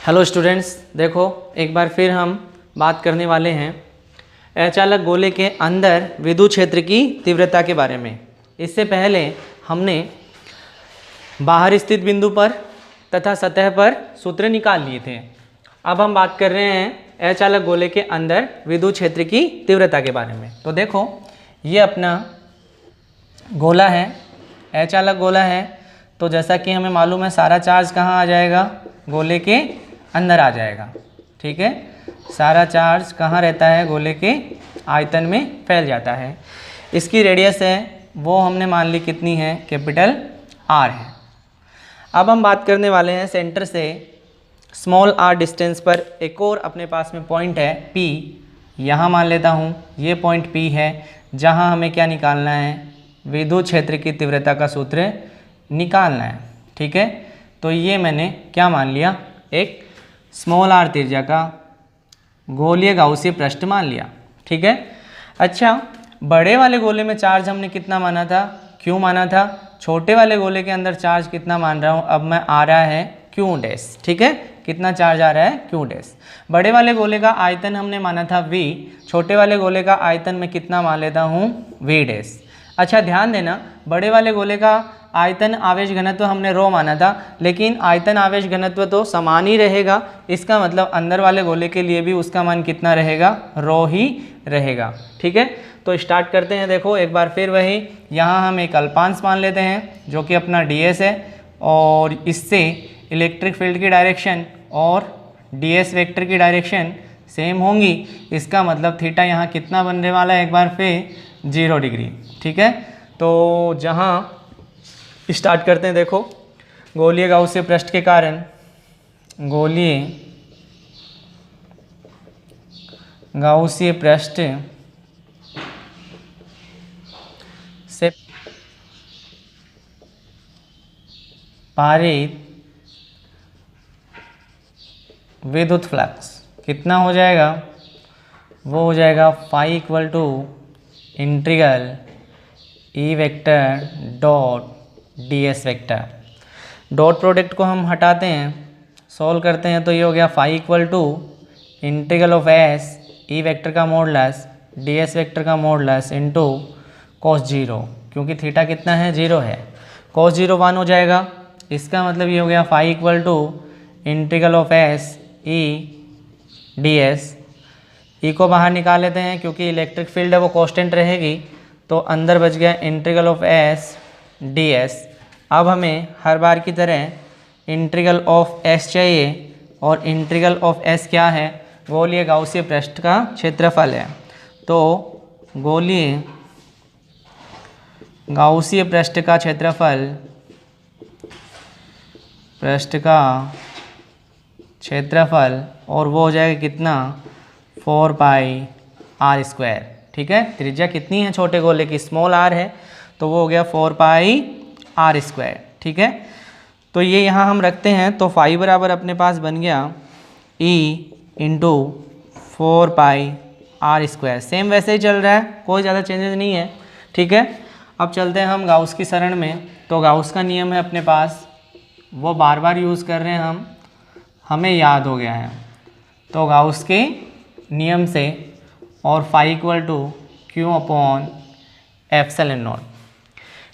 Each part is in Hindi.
हेलो स्टूडेंट्स, देखो एक बार फिर हम बात करने वाले हैं अचालक गोले के अंदर विद्युत क्षेत्र की तीव्रता के बारे में। इससे पहले हमने बाहर स्थित बिंदु पर तथा सतह पर सूत्र निकाल लिए थे। अब हम बात कर रहे हैं अचालक गोले के अंदर विद्युत क्षेत्र की तीव्रता के बारे में। तो देखो ये अपना गोला है, अचालक गोला है। तो जैसा कि हमें मालूम है सारा चार्ज कहाँ आ जाएगा, गोले के अंदर आ जाएगा। ठीक है, सारा चार्ज कहाँ रहता है, गोले के आयतन में फैल जाता है। इसकी रेडियस है वो हमने मान ली कितनी है, कैपिटल आर है। अब हम बात करने वाले हैं सेंटर से स्मॉल आर डिस्टेंस पर एक और अपने पास में पॉइंट है पी। यहाँ मान लेता हूँ ये पॉइंट पी है जहाँ हमें क्या निकालना है, विद्युत क्षेत्र की तीव्रता का सूत्र निकालना है। ठीक है, तो ये मैंने क्या मान लिया, एक स्मॉल आर त्रिज्या का गोलीय गाउसीय पृष्ठ मान लिया। ठीक है, अच्छा बड़े वाले गोले में चार्ज हमने कितना माना था, क्यू माना था। छोटे वाले गोले के अंदर चार्ज कितना मान रहा हूँ, अब मैं आ रहा है क्यू डैश। ठीक है, कितना चार्ज आ रहा है, क्यू डैश। बड़े वाले गोले का आयतन हमने माना था वी, छोटे वाले गोले का आयतन मैं कितना मान लेता हूँ, वी डैश। अच्छा ध्यान देना, बड़े वाले गोले का आयतन आवेश घनत्व हमने रो माना था, लेकिन आयतन आवेश घनत्व तो समान ही रहेगा। इसका मतलब अंदर वाले गोले के लिए भी उसका मान कितना रहेगा, रो ही रहेगा। ठीक है, तो स्टार्ट करते हैं। देखो एक बार फिर वही, यहाँ हम एक अल्पांश मान लेते हैं जो कि अपना ds है, और इससे इलेक्ट्रिक फील्ड की डायरेक्शन और ds वेक्टर की डायरेक्शन सेम होंगी। इसका मतलब थीटा यहाँ कितना बनने वाला है, एक बार फिर 0 डिग्री। ठीक है, तो जहाँ स्टार्ट करते हैं, देखो गोलीय गाउसीय पृष्ठ के कारण गोलीय गाउसीय पृष्ठ से पारित विद्युत फ्लक्स कितना हो जाएगा, वो हो जाएगा phi equal to integral E vector dot ds vector. Dot product को हम हटाते हैं, सॉल्व करते हैं, तो ये हो गया phi equal to integral of S E vector का मॉडुलस ds वेक्टर का मॉडुलस इनटू cos 0, क्योंकि थीटा कितना है, 0 है। cos 0 1 हो जाएगा। इसका मतलब ये हो गया phi equal to integral of S E ds। E को बाहर निकाल लेते हैं क्योंकि इलेक्ट्रिक फील्ड है वो कांस्टेंट रहेगी, तो अंदर बच गया इंटीग्रल ऑफ एस ds। अब हमें हर बार की तरह इंटीग्रल ऑफ s चाहिए, और इंटीग्रल ऑफ s क्या है, गोलीय गाउसीय पृष्ठ का क्षेत्रफल है। तो गोलीय गाउसीय पृष्ठ का क्षेत्रफल और वो हो जाएगा कितना, 4 पाई आर स्क्वायर। ठीक है, त्रिज्या कितनी है छोटे गोले की, स्मॉल आर है, तो वो हो गया 4 पाई आर स्क्वायर। ठीक है, तो ये यहाँ हम रखते हैं, तो फाई बराबर अपने पास बन गया E into 4 pi R square. Same वैसे ही चल रहा है, कोई ज़्यादा चेंजेस नहीं है। ठीक है, अब चलते हैं हम गाउस की सरण में। तो गाउस का नियम है अपने पास, वो बार बार यूज़ कर रहे हैं हमें याद हो गया है। तो गाउस के नियम से और phi equal to Q upon epsilon naught.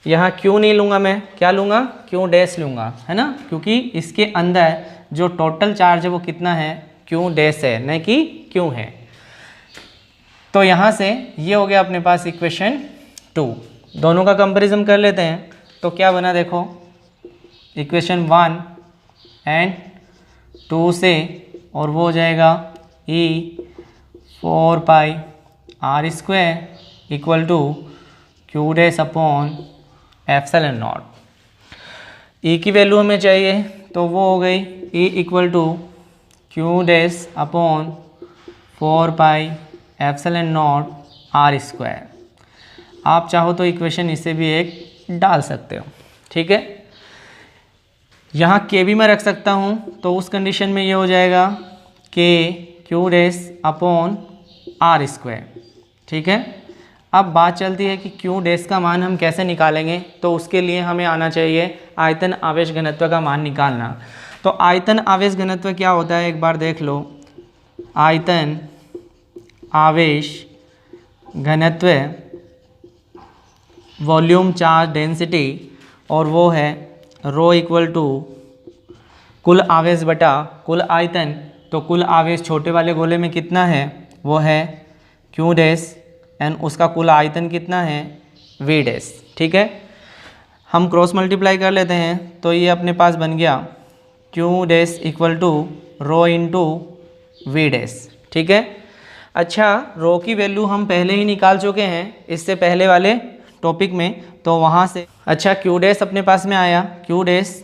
यहाँ क्यू नहीं लूँगा मैं, क्या लूँगा, क्यू डैश लूँगा, है ना, क्योंकि इसके अंदर जो टोटल चार्ज है वो कितना है, क्यू डैश है, नहीं कि क्यू है। तो यहाँ से ये हो गया अपने पास इक्वेशन 2। दोनों का कंपैरिजन कर लेते हैं, तो क्या बना देखो, इक्वेशन 1 एंड 2 से, और वो हो जाएगा E 4 pi R square equal to Q dash upon epsilon not. E की वैल्यू हमें चाहिए, तो वो हो गई E equal to Q dash upon 4 pi epsilon not R square. आप चाहो तो इक्वेशन इसे भी एक डाल सकते हो। ठीक है, यहाँ के भी मैं रख सकता हूँ, तो उस कंडीशन में ये हो जाएगा के Q dash upon R square. ठीक है, अब बात चलती है कि क्यू डैश का मान हम कैसे निकालेंगे, तो उसके लिए हमें आना चाहिए आयतन आवेश घनत्व का मान निकालना। तो आयतन आवेश घनत्व क्या होता है एक बार देख लो। आयतन आवेश घनत्व वॉल्यूम चार्ज डेंसिटी, और वो है रो इक्वल टू कुल आवेश बटा कुल आयतन। तो कुल आवेश छोटे वाले गोले में कितना है, वो है Q डैश, एंड उसका कुल आयतन कितना है, V डैश। ठीक है, हम क्रॉस मल्टीप्लाई कर लेते हैं तो ये अपने पास बन गया Q dash equal to rho into V dash. ठीक है, अच्छा रो की वैल्यू हम पहले ही निकाल चुके हैं इससे पहले वाले टॉपिक में, तो वहाँ से अच्छा Q डैश अपने पास में आया, Q डैश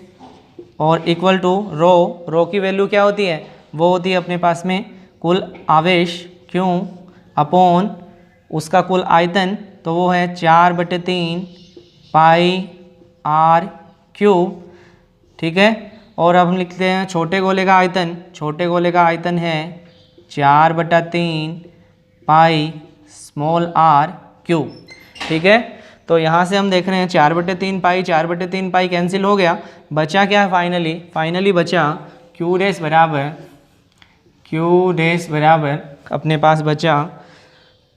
और इक्वल टू रो की वैल्यू क्या होती है, वो होती है अपने पास में कुल आवेश Q अपॉन उसका कुल आयतन, तो वो है 4/3 पाई R क्यूब। ठीक है, और अब हम लिखते हैं छोटे गोले का आयतन, छोटे गोले का आयतन है 4/3 पाई स्मॉल r क्यूब। ठीक है, तो यहाँ से हम देख रहे हैं 4/3 पाई 4/3 पाई कैंसिल हो गया, बचा क्या है फाइनली बचा Q डैश बराबर अपने पास बचा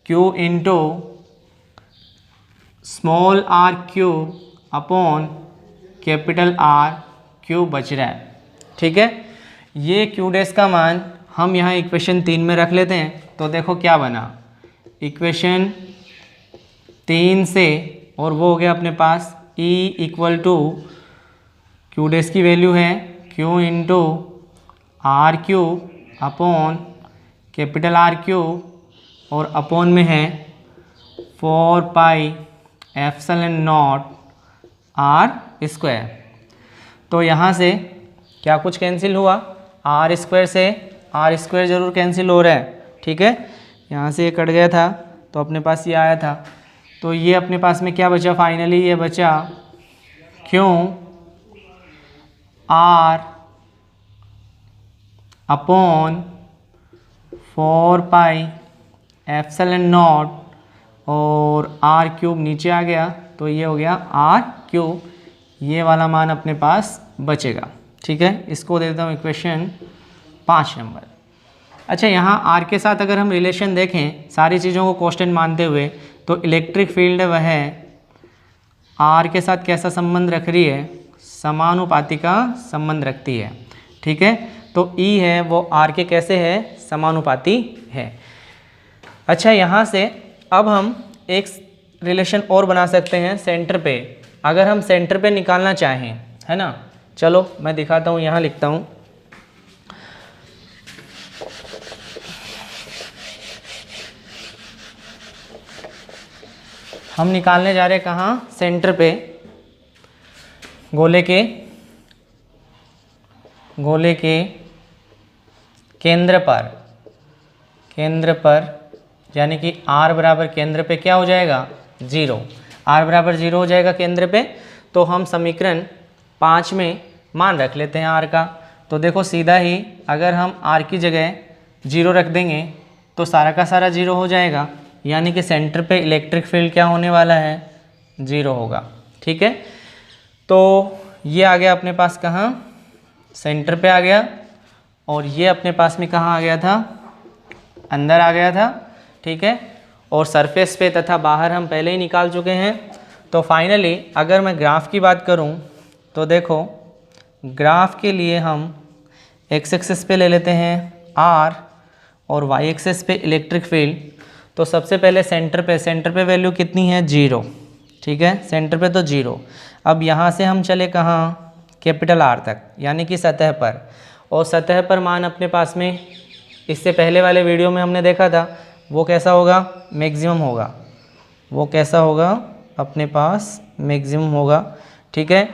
Q into small r cube upon capital R cube बच रहा है। ठीक है, ये Q डैश का मान हम यहाँ इक्वेशन 3 में रख लेते हैं, तो देखो क्या बना इक्वेशन 3 से, और वो हो गया अपने पास E equal to Q dash की वैल्यू है Q into R cube upon capital R cube, और अपॉन में है 4 pi epsilon naught R square. तो यहाँ से क्या कुछ कैंसिल हुआ, R स्क्वायर से R स्क्वायर ज़रूर कैंसिल हो रहा है। ठीक है, यहाँ से ये कट गया था तो अपने पास ये आया था, तो ये अपने पास में क्या बचा फाइनली, ये बचा Q R upon 4 pi epsilon not और R क्यूब नीचे आ गया, तो ये हो गया R क्यूब, ये वाला मान अपने पास बचेगा। ठीक है, इसको दे देता हूँ इक्वेशन 5 नंबर। अच्छा, यहाँ R के साथ अगर हम रिलेशन देखें सारी चीज़ों को कांस्टेंट मानते हुए, तो इलेक्ट्रिक फील्ड वह R के साथ कैसा संबंध रख रही है, समानुपाती का संबंध रखती है। ठीक है, तो E है वो R के कैसे है, समानुपाती है। अच्छा, यहाँ से अब हम एक रिलेशन और बना सकते हैं सेंटर पे, अगर हम सेंटर पे निकालना चाहें, है ना। चलो मैं दिखाता हूँ, यहाँ लिखता हूँ। हम निकालने जा रहे हैं कहाँ, सेंटर पे, गोले के केंद्र पर, यानी कि R बराबर केंद्र पे क्या हो जाएगा, 0। R बराबर 0 हो जाएगा केंद्र पे, तो हम समीकरण 5 में मान रख लेते हैं R का। तो देखो सीधा ही अगर हम R की जगह 0 रख देंगे तो सारा का सारा 0 हो जाएगा, यानी कि सेंटर पे इलेक्ट्रिक फील्ड क्या होने वाला है, 0 होगा। ठीक है, तो ये आ गया अपने पास कहाँ, सेंटर पे आ गया, और ये अपने पास में कहाँ आ गया था, अंदर आ गया था। ठीक है, और सरफेस पे तथा बाहर हम पहले ही निकाल चुके हैं। तो फाइनली अगर मैं ग्राफ की बात करूं तो देखो ग्राफ के लिए हम एक्स एक्सिस पे ले लेते हैं R और वाई एक्सिस पे इलेक्ट्रिक फील्ड। तो सबसे पहले सेंटर पे वैल्यू कितनी है, 0। ठीक है, सेंटर पे तो 0। अब यहाँ से हम चले कहाँ, कैपिटल R तक, यानी कि सतह पर, और सतह पर मान अपने पास में इससे पहले वाले वीडियो में हमने देखा था वो कैसा होगा, मैक्सिमम होगा। वो कैसा होगा, अपने पास मैक्सिमम होगा। ठीक है,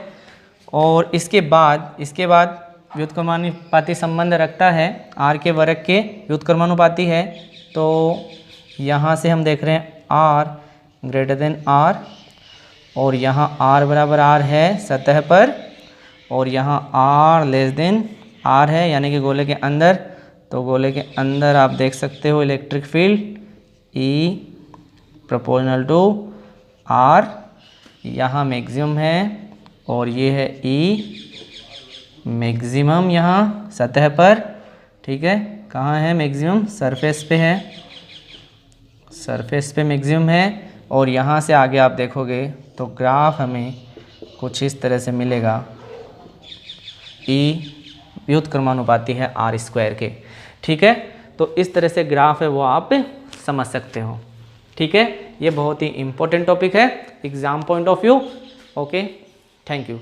और इसके बाद व्युत्क्रमानुपाती संबंध रखता है, R के वर्ग के व्युत्क्रमानुपाती है। तो यहाँ से हम देख रहे हैं R ग्रेटर देन R, और यहाँ R बराबर R है सतह पर, और यहाँ R लेस देन R है, यानी कि गोले के अंदर। तो गोले के अंदर आप देख सकते हो electric field E proportional to R, यहाँ मैक्सिमम है, और ये है E मैक्सिमम यहाँ सतह पर, ठीक है, कहाँ है मैक्सिमम? सरफेस पे है, सरफेस पे मैक्सिमम है। और यहाँ से आगे आप देखोगे तो ग्राफ हमें कुछ इस तरह से मिलेगा। E व्युत्क्रमानुपाती है r² के, ठीक है। तो इस तरह से ग्राफ है वो आप समझ सकते हो, ठीक है। ये बहुत ही इम्पोर्टेंट टॉपिक है exam point of view. Okay, thank you.